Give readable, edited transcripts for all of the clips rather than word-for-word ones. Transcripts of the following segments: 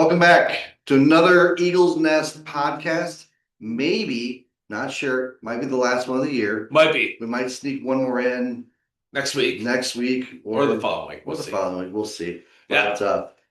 Welcome back to another Eagles Nest podcast. Maybe, not sure, might be the last one of the year. Might be We might sneak one more in next week or the following week. Or the following week. We'll see. Yeah.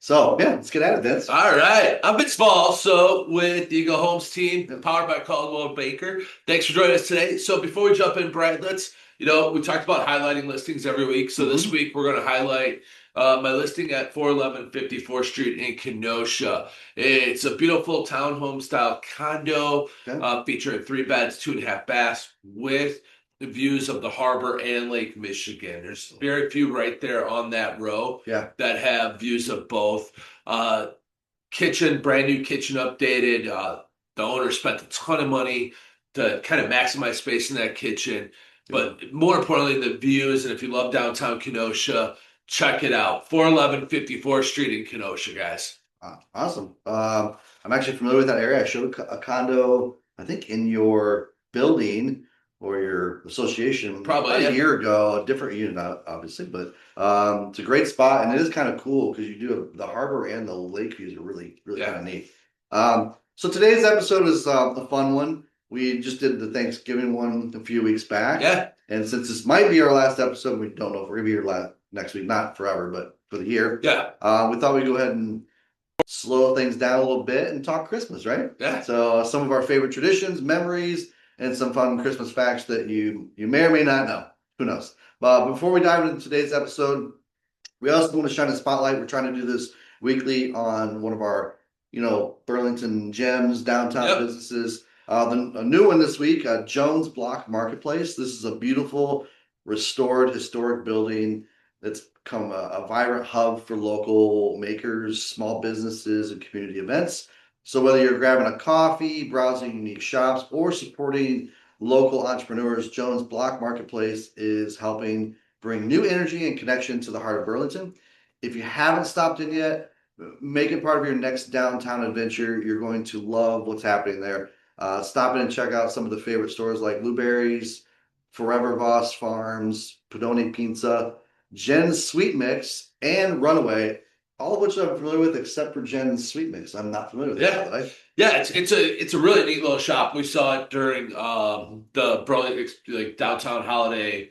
Let's get at it, Vince. All right. I'm Vince Ball. So with the Eagle Homes team, powered by Caldwell Baker. Thanks for joining us today. So before we jump in, Brad, we talked about highlighting listings every week. So this week we're going to highlight my listing at 411 54th Street in Kenosha. It's a beautiful townhome style condo featuring 3 beds, 2.5 baths with the views of the harbor and Lake Michigan. There's very few right there on that row that have views of both. Kitchen, brand new kitchen updated. The owner spent a ton of money to kind of maximize space in that kitchen. But more importantly, the views. And if you love downtown Kenosha, check it out. 411 54th Street in Kenosha, guys. Awesome. I'm actually familiar with that area. I showed a condo, I think, in your building or your association Probably a year ago, a different unit, obviously, but it's a great spot, and it is kind of cool because you do the harbor and the lake views are really kind of neat. So today's episode is a fun one. We just did the Thanksgiving one a few weeks back, and since this might be our last episode, we don't know if we're gonna be here next week, not forever, but for the year. We thought we'd go ahead and slow things down a little bit and talk Christmas, right? So some of our favorite traditions, memories, and some fun Christmas facts that you may or may not know. Who knows? But before we dive into today's episode, we also want to shine a spotlight. We're trying to do this weekly on one of our, Burlington gems, downtown businesses. A new one this week, Jones Block Marketplace. This is a beautiful, restored, historic building that's become a vibrant hub for local makers, small businesses, and community events. So whether you're grabbing a coffee, browsing unique shops, or supporting local entrepreneurs, Jones Block Marketplace is helping bring new energy and connection to the heart of Burlington. If you haven't stopped in yet, make it part of your next downtown adventure. You're going to love what's happening there. Stop in and check out some of the favorite stores like Blueberries, Forever Voss Farms, Pedoni Pizza, Jen's Sweet Mix, and Runaway. All of which I'm familiar with, except for Jen's Sweet Mix. I'm not familiar with that. It's a really neat little shop. We saw it during the Burlington downtown holiday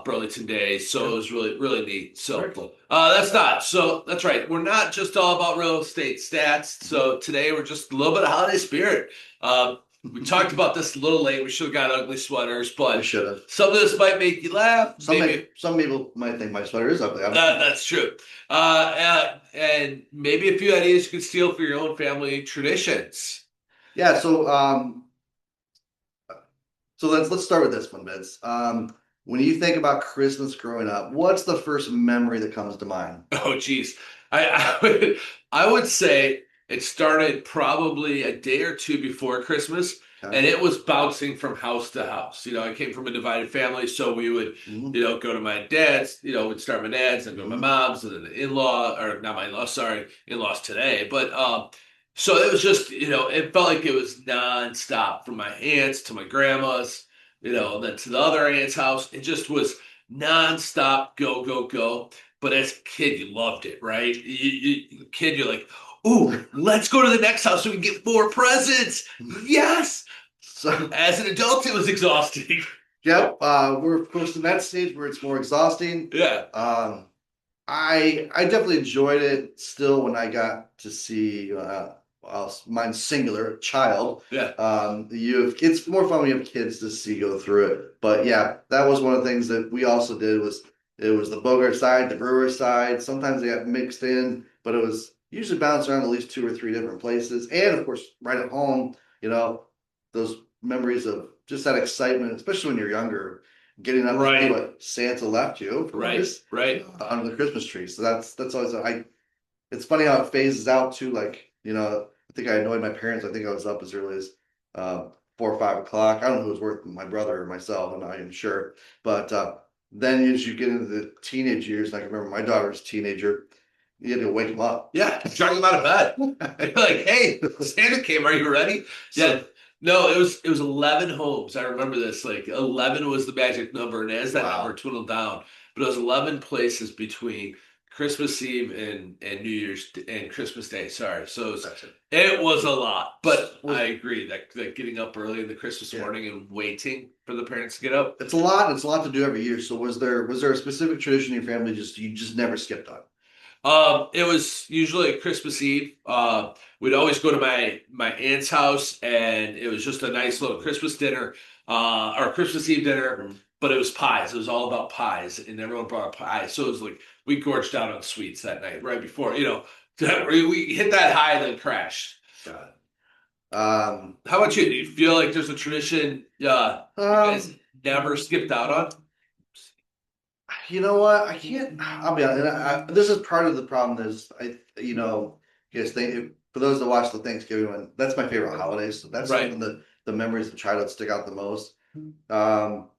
Burlington Days, so it was really neat. So that's right. We're not just all about real estate stats. So today we're just a little bit of holiday spirit. We talked about this a little late. We should have got ugly sweaters, but we should have. Some of this might make you laugh. Some people might think my sweater is ugly. That's true. And maybe a few ideas you can steal for your own family traditions. Yeah. So let's start with this one, Vince. When you think about Christmas growing up, what's the first memory that comes to mind? Oh, geez. I would say it started probably a day or two before Christmas, and it was bouncing from house to house. I came from a divided family, so we would, go to my dad's, we'd start my dad's and go to my mom's, and then the in-law, or not my in-law, sorry, in-laws today. But so it was just, it felt like it was nonstop from my aunts to my grandma's, and then to the other aunt's house. It just was nonstop, go, go, go. But as a kid, you loved it, right? You're like, ooh, let's go to the next house so we can get more presents. Yes. So as an adult, it was exhausting. Yep. We're of course in that stage where it's more exhausting. Yeah. I definitely enjoyed it still when I got to see mine's singular child. Yeah. It's more fun when you have kids to see go through it. But yeah, that was one of the things that we also did was it was the Bogart side, the Brewer side. Sometimes they got mixed in, but it was usually bounced around at least 2 or 3 different places. And of course, right at home, those memories of just that excitement, especially when you're younger, getting up to see what Santa left you, under the Christmas tree. So that's always it's funny how it phases out too. Like, I think I annoyed my parents. I think I was up as early as 4 or 5 o'clock. I don't know who was worth my brother or myself. I'm not even sure. But then as you get into the teenage years, I can remember my daughter's a teenager. You had to wake them up. Yeah, drag them out of bed. Like, hey, Santa came. Are you ready? Yeah. No, it was 11 homes. I remember this. Like 11 was the magic number, and as that number dwindled down, but it was 11 places between Christmas Eve and New Year's and Christmas Day. Sorry, so That's it. it was a lot. But Was I agree that getting up early in the Christmas yeah. morning and waiting for the parents to get up. It's a lot. It's a lot to do every year. So was there a specific tradition in your family you just never skipped on? It was usually Christmas Eve. We'd always go to my aunt's house, and it was just a nice little Christmas dinner, or Christmas Eve dinner. Mhm. But it was pies. It was all about pies, and everyone brought a pie. So it was like we gorged out on sweets that night, right before we hit that high and then crashed. God. How about you? Do you feel like there's a tradition you guys Um, never skipped out on? you know what? I can't. I'll be honest. This is part of the problem. Is guys think for those that watch the Thanksgiving one, that's my favorite holiday. So that's Right. something that the memories of childhood stick out the most. Um,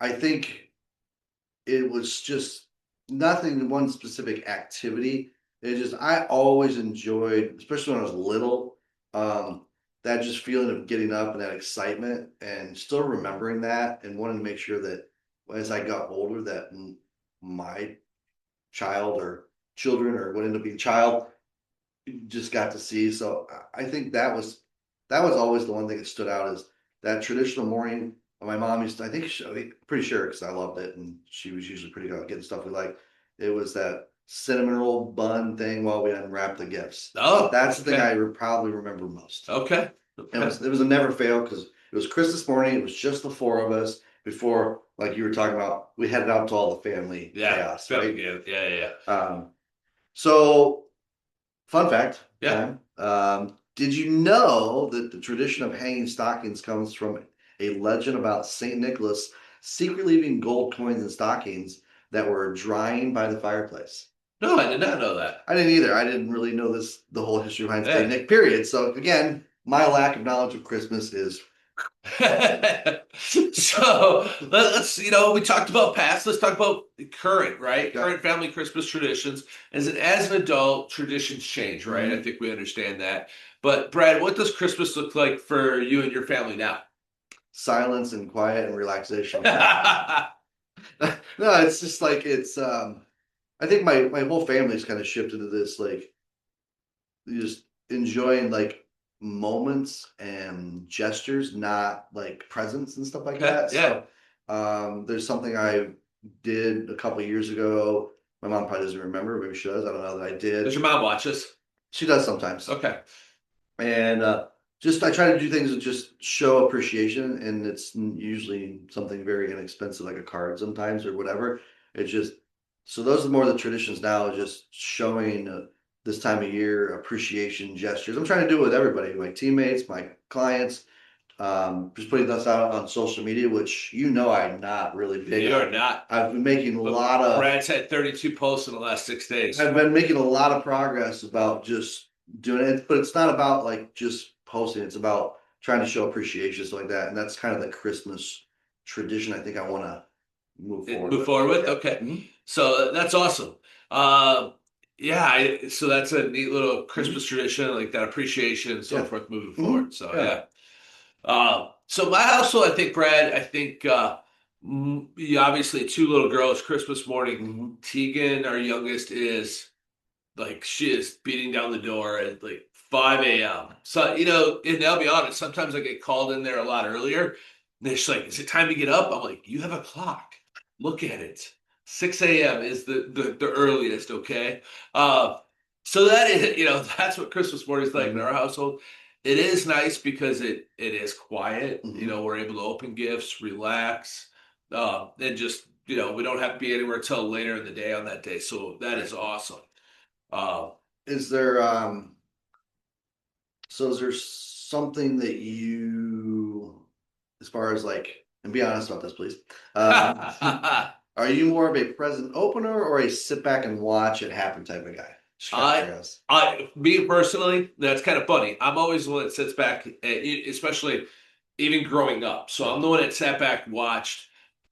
I think it was just nothing one specific activity. It just I always enjoyed, especially when I was little, um, that just feeling of getting up and that excitement and still remembering that and wanting to make sure that as I got older that my child or children or what ended up being child just got to see. So I think that was always the one thing that stood out is that traditional morning. My mom used to, I'm pretty sure because I loved it and she was usually pretty good at getting stuff we like. It was that cinnamon roll bun thing while we unwrapped the gifts. Oh, That's the thing okay. I probably remember most. Okay. And Okay. it was a never fail because it was Christmas morning. It was just the four of us before, like you were talking about, we headed out to all the family Yeah. chaos, Family right? game. Yeah, yeah, So fun fact yeah. time. Did you know that the tradition of hanging stockings comes from a legend about Saint Nicholas secretly leaving gold coins in stockings that were drying by the fireplace? No, I did not know that. I didn't either. I didn't really know the whole history behind Saint Yeah. Nick, period. So again, my lack of knowledge of Christmas is So let's, we talked about past. Let's talk about current, right? okay. Current family Christmas traditions. As an adult, traditions change, right? I Mhm. think we understand that. But Brad, what does Christmas look like for you and your family now? Silence and quiet and relaxation. No, it's just like I think my whole family's kind of shifted to this like just enjoying like moments and gestures, not like presents and stuff like Okay, that. yeah. So there's something I did a couple of years ago. My mom probably doesn't remember, maybe she does. I don't know that I Does did. your mom watch this? She does sometimes. Okay. And just I try to do things that just show appreciation, and it's usually something very inexpensive, like a card sometimes or whatever. It's just so those are more the traditions now, just showing this time of year appreciation gestures. I'm trying to do it with everybody, my teammates, my clients. Just putting this out on social media, which I'm not really big You're on. not. I've been making a But lot of Brad's had 32 posts in the last 6 days. I've been making a lot of progress about just doing it, but it's not about like just posting. It's about trying to show appreciation, stuff like that. And that's kind of the Christmas tradition I think I want to move forward Move with. forward with? Yeah. Okay. Mhm. So that's awesome. Uh, yeah, so that's a neat little Mhm. Christmas tradition, like that appreciation and so Yeah. forth moving Mhm. forward. So Yeah. yeah. So my household, I think, Brad, obviously two little girls, Christmas morning. Mhm. Tegan, our youngest, is like she is beating down the door at like 5 a.m. So, and I'll be honest, sometimes I get called in there a lot earlier. And she's like, is it time to get up? I'm like, you have a clock. Look at it. 6 a.m. is the earliest, okay? Uh, so that is, that's what Christmas morning is like in Mhm. our household. It is nice because it is quiet. Mhm. We're able to open gifts, relax, and just, we don't have to be anywhere till later in the day on that day. So that is awesome. Uh, Is there so is there something that as far as like, and be honest about this, please. Um, are you more of a present opener or a sit back and watch it happen type of guy? Just kind of I, curious. me personally, that's kind of funny. I'm always the one that sits back, especially even growing up. So I'm the one that sat back and watched.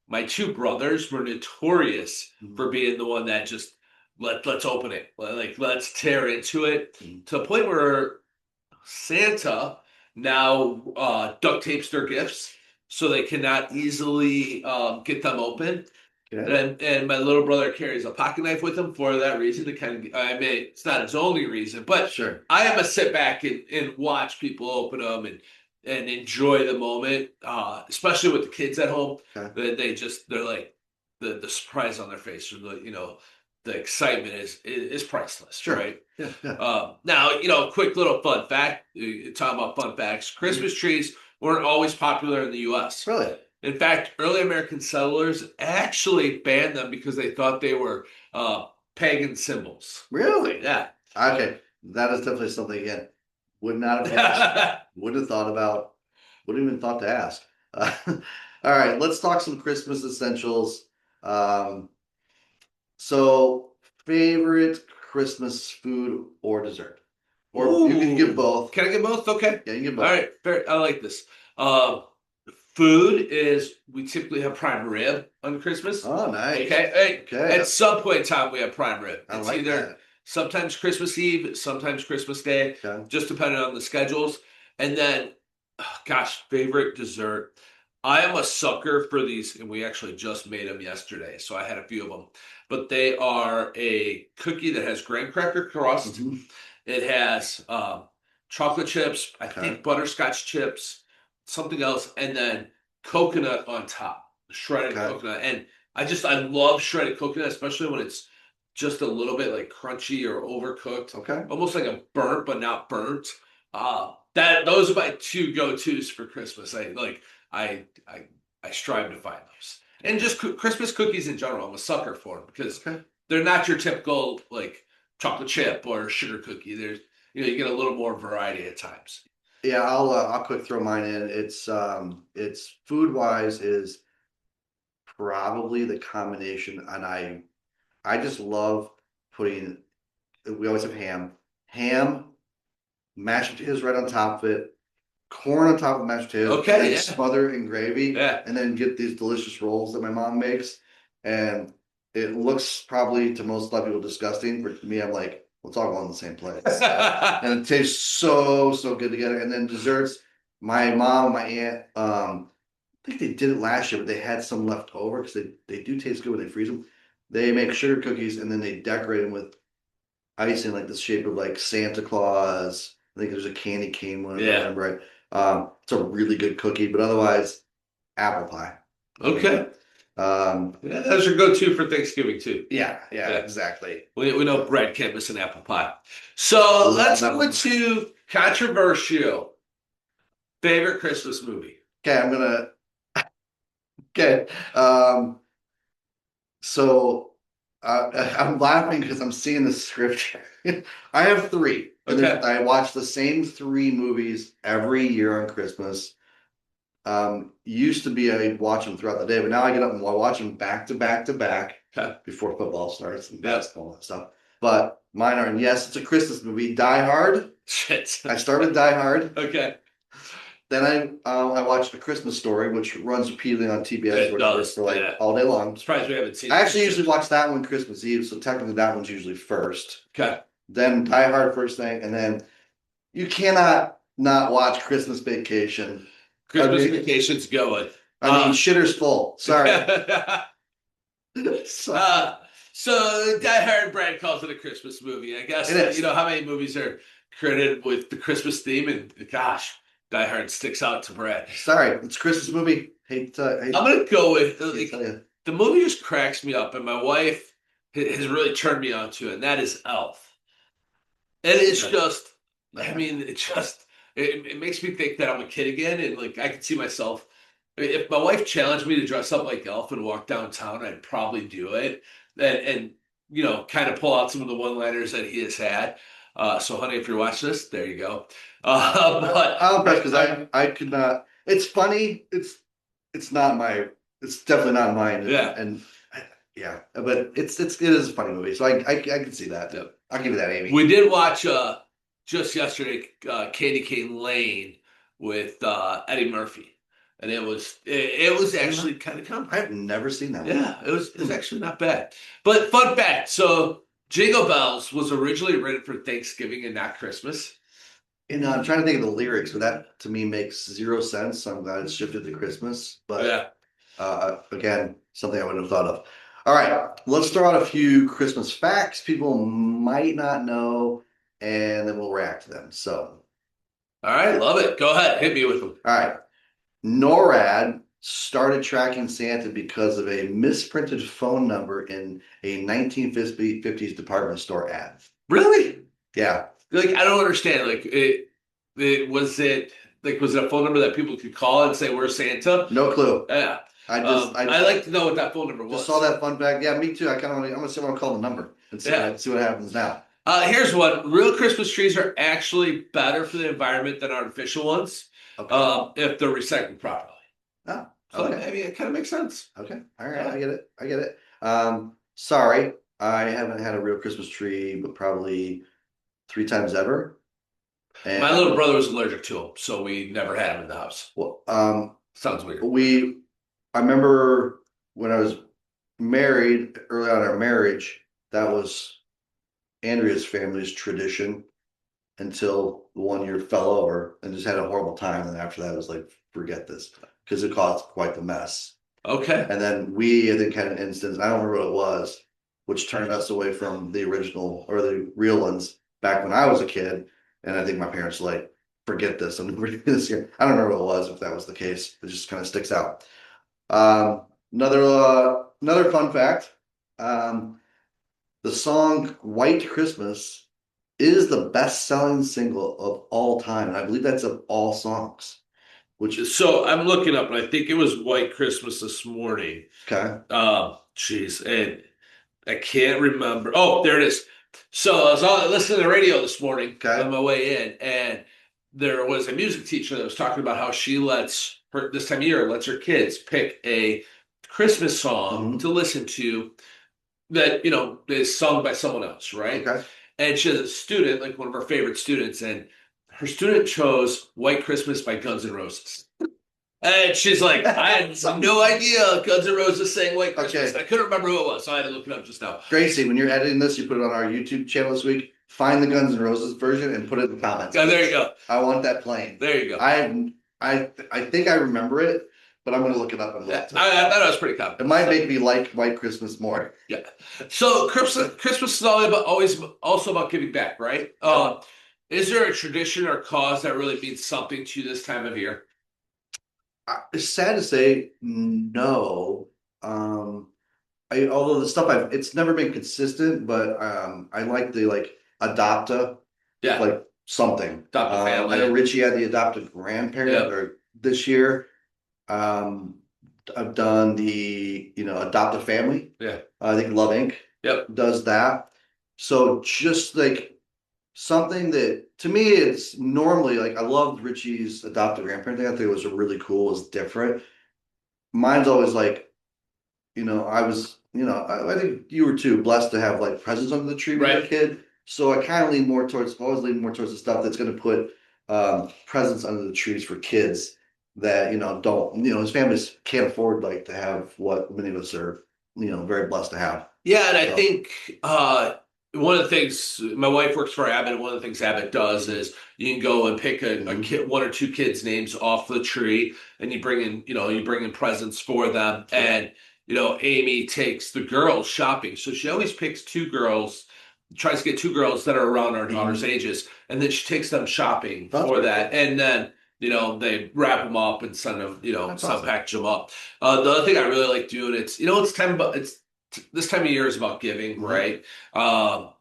My two brothers were notorious Mhm. for being the one that just let's open it, like let's tear into it Mhm. to the point where Santa now duct tapes their gifts so they cannot easily get them open. Okay. And my little brother carries a pocket knife with him for that reason. To kind of, I mean, it's not his only reason, but Sure. I am a sit back and watch people open them and enjoy the moment, especially with the kids at home. Okay. They're like the surprise on their face, or the excitement is priceless, Sure. right? Yeah. Yeah. Now, quick little fun fact. Talking about fun facts, Mhm. Christmas trees weren't always popular in the U.S. Really? In fact, early American settlers actually banned them because they thought they were pagan symbols. Really? Yeah. Okay. That is definitely something again. Would not have guessed. Would have thought about. Wouldn't even thought to ask. All right. Let's talk some Christmas essentials. Um, so favorite Christmas food or dessert, or you can give Ooh. both. Can I get both? Okay. Yeah, you can give All both. right. Fair. I like this. Um, Food is we typically have prime rib on Christmas. Oh, nice. Okay. Hey, Okay. at some point in time we have prime rib. I It's like either that. sometimes Christmas Eve, sometimes Christmas Day, Okay. just depending on the schedules. And then, oh, gosh, favorite dessert. I am a sucker for these, and we actually just made them yesterday, so I had a few of them. But they are a cookie that has graham cracker crust. Hmm. It has chocolate chips, I Okay. think butterscotch chips, something else, and then coconut on top, shredded Okay. coconut. And I love shredded coconut, especially when it's just a little bit like crunchy or overcooked, Okay. almost like a burnt but not burnt. That those are my two go-tos for Christmas. I I I strive to find those, and just Christmas cookies in general. I'm a sucker for them because Okay. they're not your typical like chocolate chip or sugar cookie. There's you get a little more variety at times. Yeah, I'll quick throw mine in. It's food wise is probably the combination, and I just love putting. We always have ham, mashed potatoes right on top of it, corn on top of mashed potatoes, and Okay, then yeah, smother it in gravy, yeah. and then get these delicious rolls that my mom makes. And it looks probably to most other people disgusting, but to me, I'm like, let's all go in the same place. And it tastes so good together. And then desserts, my mom, my aunt, I think they did it last year, but they had some left over because they do taste good when they freeze them. They make sugar cookies and then they decorate them with icing like the shape of like Santa Claus. I think there's a candy cane one, if I Yeah. remember right. It's a really good cookie, but otherwise, apple pie. Okay. Yeah, that's your go-to for Thanksgiving too. Yeah, Yeah. exactly. We know bread can't miss an apple pie. So Love let's apple go pie. to controversial favorite Christmas movie. Okay, I'm gonna. Okay, um, so I'm laughing because I'm seeing the script. I have three, and Okay. I watch the same three movies every year on Christmas. Used to be I watch them throughout the day, but now I get up and I watch them back to back to back Okay. before football starts and Yep. basketball and stuff. But mine are, and yes, it's a Christmas movie. Die Hard. Shit. I start with Die Hard. Okay. Then I watched A Christmas Story, which runs repeatedly on TBS or It whatever does. for like Yeah. all day long. I'm surprised we haven't seen I it actually this usually year. watch that one Christmas Eve, so technically that one's usually first. Okay. Then Die Hard first thing, and then you cannot not watch Christmas Vacation. Christmas Vacation's going. I mean, shitter's full. Sorry. So, uh, so Die Hard Brad calls it a Christmas movie. I guess it is. you know how many movies are credited with the Christmas theme, and gosh, Die Hard sticks out to Brad. Sorry, it's a Christmas movie. I'm gonna go with hate to tell you. the movie just cracks me up, and my wife has really turned me on to it, and that is Elf. And it's just, I Yeah. mean, it makes me think that I'm a kid again, and like I can see myself. If my wife challenged me to dress up like Elf and walk downtown, I'd probably do it, and kind of pull out some of the one-liners that he has had. So, honey, if you're watching this, there you go. But I'm impressed because I could not. It's funny. It's not my. It's definitely not mine. Yeah. And yeah, but it is a funny movie, so I can see that. Yeah. I'll give you that, Amy. We did watch just yesterday Candy Cane Lane with Eddie Murphy, and it was actually kind of comical. I've never seen that one. Yeah, it was actually not bad. But fun fact, so Jingle Bells was originally written for Thanksgiving and not Christmas. And I'm trying to think of the lyrics, but that to me makes zero sense. So I'm glad it's shifted to Christmas. But Yeah. again, something I wouldn't have thought of. All right, let's throw out a few Christmas facts people might not know, and then we'll react to them. So, All right, love it. Go ahead, hit me with them. all right, NORAD started tracking Santa because of a misprinted phone number in a 1950s department store ad. Really? Yeah, Like I don't understand. Like it like was it a phone number that people could call and say we're Santa? no clue. Yeah. I I like to know what that phone number just was. saw that fun fact. Yeah, me too. I kind of want to. I'm gonna see what I'm calling the number and Yeah. see what happens now. Here's one. Real Christmas trees are actually better for the environment than artificial ones, Okay. if they're recycled properly. Oh, So okay. I mean, it kind of makes sense. Okay. All right. Yeah. I get it. I get it. Sorry, I haven't had a real Christmas tree, but probably three times ever. My And little brother was allergic to them, so we never had them in the house. well, Sounds weird. I remember when I was married, early on in our marriage, that was Andrea's family's tradition until the 1 year fell over and just had a horrible time. And after that, I was like, forget this because it caused quite the mess. Okay. And then we, I think, had an instance, I don't remember what it was, which turned us away from the original or the real ones back when I was a kid. And I think my parents were like, forget this. I'm never doing this again. I don't remember what it was, if that was the case. It just kind of sticks out. Another fun fact. Um, the song White Christmas is the best-selling single of all time. And I believe that's of all songs, which is So I'm looking up, and I think it was White Christmas this morning. okay. Jeez, and I can't remember. Oh, there it is. So I was listening to the radio this morning Okay. on my way in, and there was a music teacher that was talking about how she lets her this time of year lets her kids pick a Christmas song Mhm. to listen to that is sung by someone else, right? Okay. And she has a student, like one of her favorite students, and her student chose "White Christmas" by Guns N' Roses. And she's like, I had no idea Guns N' Roses sang White Christmas. Okay. I couldn't remember who it was, so I had to look it up just now. Gracie, when you're editing this, you put it on our YouTube channel this week. Find the Guns N' Roses version and put it in the comments. Oh, there you go. I want that playing. There you go. I think I remember it, but I'm gonna look it up and Yeah, look. I thought it was pretty common. It might make me like White Christmas more. Yeah. So Christmas is always also about giving back, right? Is there a tradition or cause that really means something to you this time of year? It's sad to say no. Although the stuff it's never been consistent, but I like the adopta, Yeah. like something. Adopt a family. I know Richie had the adopted grandparent Yep. or this year. Um, I've done the adopt a family. Yeah. I think Love Inc. Yep. does that. So just like something that to me it's normally like I loved Richie's adopted grandparent thing. I think it was really cool. It was different. Mine's always like I was, I think you were too blessed to have like presents under the tree when you were a Right. kid. So I kind of always lean more towards the stuff that's going to put presents under the trees for kids that, don't, his families can't afford like to have what many of us are, very blessed to have. Yeah, and I So, think one of the things my wife works for Abbott. One of the things Abbott does is you can go and pick a mhm. kid, one or two kids' names off the tree, and you bring in presents for them. Sure. And Amy takes the girls shopping, so she always picks two girls, tries to get two girls that are around our daughter's ages, and then she takes them shopping That's for pretty that, cool. and then. They wrap them up and send them, That's some awesome. package them up. The other thing I really like doing, it's time about it's this time of year is about giving, Mhm. right?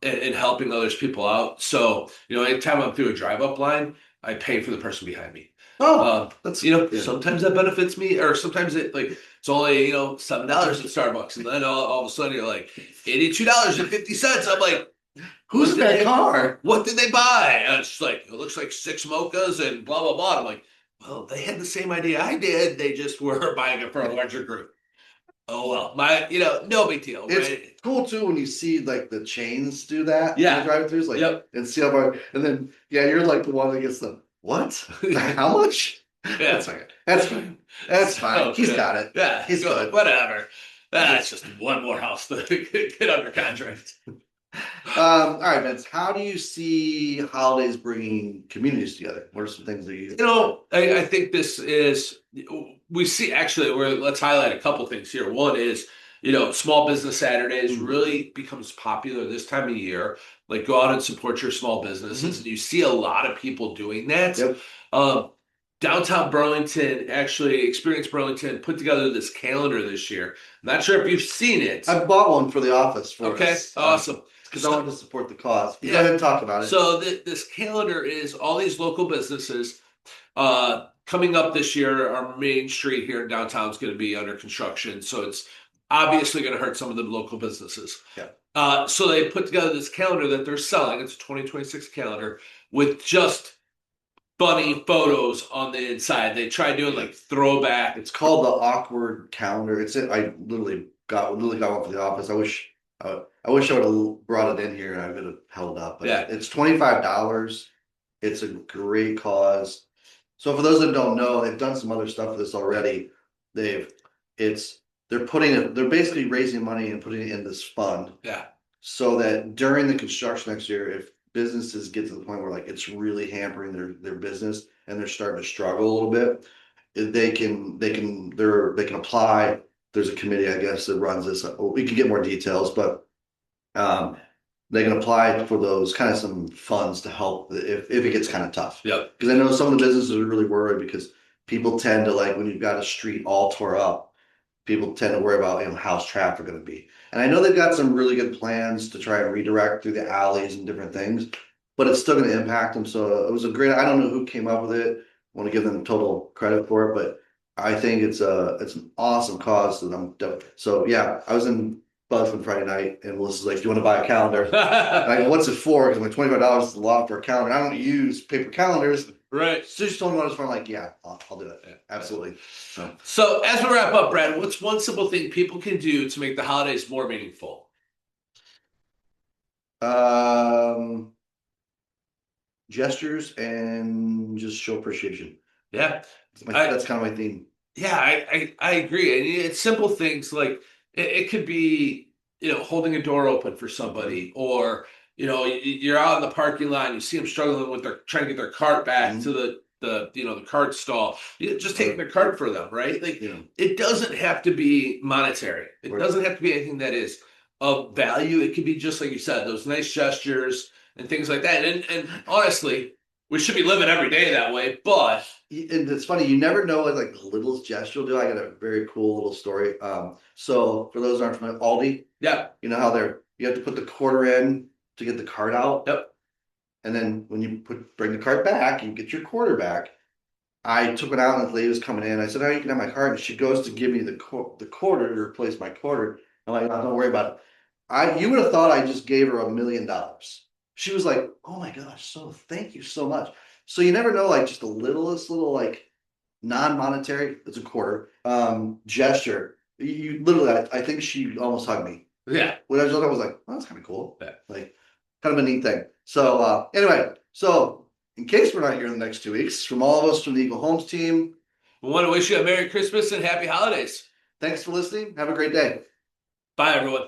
And helping others people out. So, anytime I'm through a drive up line, I pay for the person behind me. Oh, that's yeah. Sometimes that benefits me, or sometimes it's only, $7 at Starbucks. And then all of a sudden you're like $82.50. I'm like, Who's in that car? what did they buy? And it's like, it looks like six mochas and blah, blah, blah. I'm like, well, they had the same idea I did. They just were buying it for a larger group. Oh well, no big deal, It's right? cool too when you see like the chains do that. Yeah. In the drive-throughs, like Yep. and see how far, and then you're like the one that gets the what? How much? Yeah. That's fine. That's fine. That's fine. Oh, He's good. got it. Yeah, He's good. whatever. That's just one more house to get under contract. All right, Vince. How do you see holidays bringing communities together? What are some things that you? I think this is we see actually. Let's highlight a couple things here. One is Small Business Saturdays really becomes popular this time of year. Like go out and support your small businesses. And you see a lot of people doing that. Yep. Um, Downtown Burlington, actually, Experience Burlington put together this calendar this year. Not sure if you've seen it. I bought one for the office for Okay, us. awesome. Because I wanted to support the cause. Go Yeah. ahead and talk about it. So this calendar is all these local businesses. Coming up this year, our main street here in downtown is going to be under construction, so it's obviously going to hurt some of the local businesses. Yeah. So they put together this calendar that they're selling. It's a 2026 calendar with just funny photos on the inside. They try doing like throwback. It's called the awkward calendar. I literally got one for the office. I wish I would have brought it in here and I would have held up. But Yeah. it's $25. It's a great cause. So for those that don't know, they've done some other stuff with this already. They're basically raising money and putting it in this fund. Yeah. So that during the construction next year, if businesses get to the point where like it's really hampering their business and they're starting to struggle a little bit, they can apply. There's a committee, I guess, that runs this. We can get more details, but they can apply for those kind of some funds to help if it gets kind of tough. Yeah. Because I know some of the businesses are really worried because people tend to like when you've got a street all tore up, people tend to worry about how's traffic going to be. And I know they've got some really good plans to try and redirect through the alleys and different things, but it's still going to impact them. So it was I don't know who came up with it. I want to give them total credit for it, but I think it's an awesome cause so yeah, I was in Buzzman Friday night and Melissa's like, do you want to buy a calendar? And I go, what's it for? Because like $25 is a lot for a calendar. I don't use paper calendars. Right. So she told me what it was for. I'm like, yeah, I'll do it. Yeah, absolutely. So as we wrap up, Brad, what's one simple thing people can do to make the holidays more meaningful? Gestures and just show appreciation. Yeah. That's kind of my theme. Yeah, I agree. And it's simple things like it could be, holding a door open for somebody, or, you're out in the parking lot and you see them struggling with trying to get their cart back to the cart stall. Just taking their cart for them, right? Like it doesn't have to be monetary. It doesn't have to be anything that is of value. It could be just like you said, those nice gestures and things like that. And honestly, we should be living every day that way, but and it's funny, you never know what like the littlest gesture will do. I got a very cool little story. So for those who aren't familiar, Aldi, yeah, you know how you have to put the quarter in to get the cart out. Yep. And then when you bring the cart back, you get your quarter back. I took it out and the lady was coming in. I said, "Oh, you can have my cart." And she goes to give me the quarter to replace my quarter. I'm like, "Oh, don't worry about it." You would have thought I just gave her $1 million. She was like, "Oh my gosh, so thank you so much." So you never know, like just the littlest little like non-monetary, it's a quarter, gesture. You literally, I think she almost hugged me. Yeah. When I was like, "Oh, that's kind of cool." Yeah. Like kind of a neat thing. So anyway, so in case we're not here in the next 2 weeks, from all of us from the Eagle Homes team, we want to wish you a Merry Christmas and Happy Holidays. thanks for listening. Have a great day. Bye, everyone.